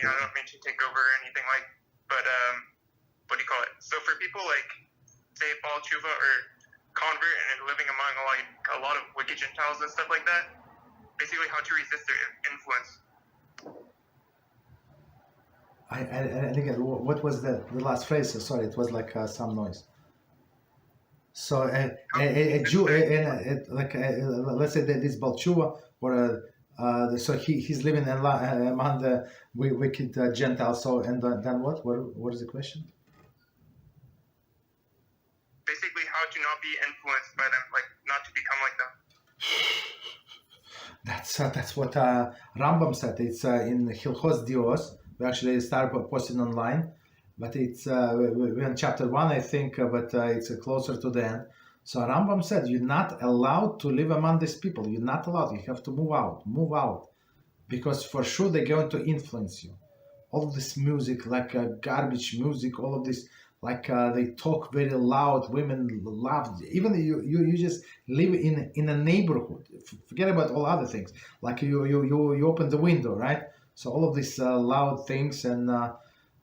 I don't mean to take over or anything but what do you call it? So for people like, say, Baal Tshuva or convert and living among a lot of wicked Gentiles and stuff like that, basically how to resist their influence. I think what was the last phrase? Sorry, it was like some noise. So a Jew, let's say that this Baal Tshuva, or so he's living among the wicked Gentiles. So and then what? What is the question? Basically, how to not be influenced by them, like not to become like them. That's what Rambam said. It's in Halachos Dios. We actually start posting online, but it's we're in chapter 1, I think, but it's closer to the end. So Rambam said you're not allowed to live among these people. You're not allowed. You have to move out, because for sure they're going to influence you. All of this music, like garbage music, all of this, like they talk very loud. Women love. Even you just live in a neighborhood. Forget about all other things. Like you open the window, right? So all of these loud things, and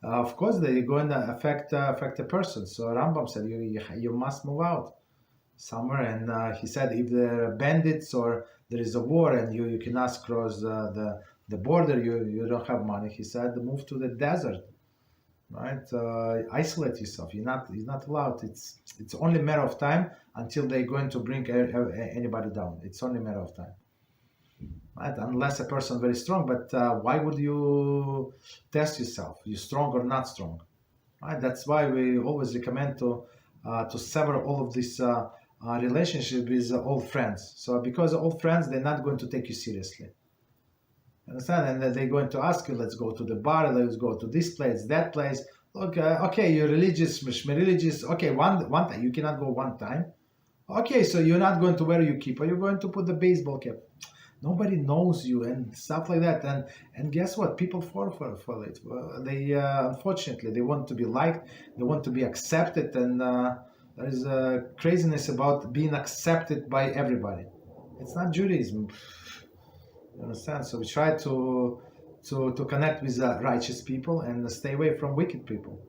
of course they're going to affect a person. So Rambam said you must move out somewhere, and he said if there are bandits or there is a war and you cannot cross the border, you don't have money. He said move to the desert, right? Isolate yourself. You're not allowed. It's only a matter of time until they're going to bring anybody down. It's only a matter of time. Right? Unless a person very strong, but why would you test yourself? You strong or not strong? Right? That's why we always recommend to sever all of this relationship with old friends. So because old friends, they're not going to take you seriously. Understand? And they're going to ask you, let's go to the bar, let's go to this place, that place. Look, okay, you're religious, religious. Okay, one time you cannot go one time. Okay, so you're not going to wear your kippah. You're going to put the baseball cap. Nobody knows you and stuff like that, and guess what? People fall for it. They unfortunately they want to be liked, they want to be accepted, and there is a craziness about being accepted by everybody. It's not Judaism, you understand? So we try to connect with righteous people and stay away from wicked people,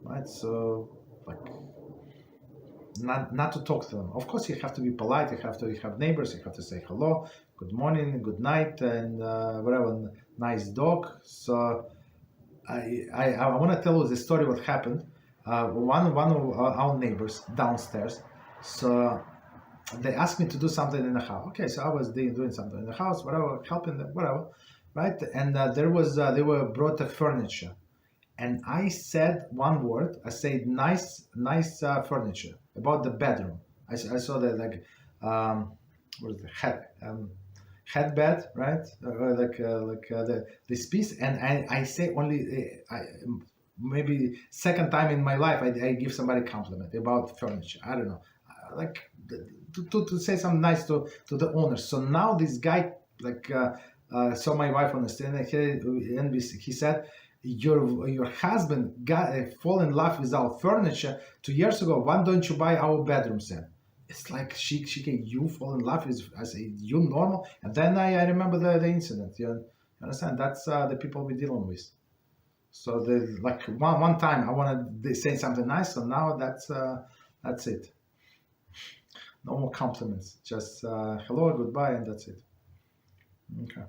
right? So like. Not to talk to them. Of course, you have to be polite. You have neighbors. You have to say hello, good morning, good night, and whatever. Nice dog. So I want to tell you the story. What happened? One of our neighbors downstairs. So they asked me to do something in the house. Okay, so I was doing something in the house, whatever, helping them, whatever, right? And they were brought the furniture. And I said one word. I said nice furniture about the bedroom. I saw that like what is the head bed, right? This piece. And I say only maybe second time in my life I give somebody a compliment about furniture. I don't know, like to say something nice to the owner. So now this guy saw my wife on the stand and he said. Your husband fall in love with our furniture 2 years ago. Why don't you buy our bedroom set? It's like she you fall in love with. I say you normal, and then I remember the incident. You understand? That's the people we're dealing with. So like one time I wanted to say something nice, so now that's it. No more compliments. Just hello, goodbye, and that's it. Okay.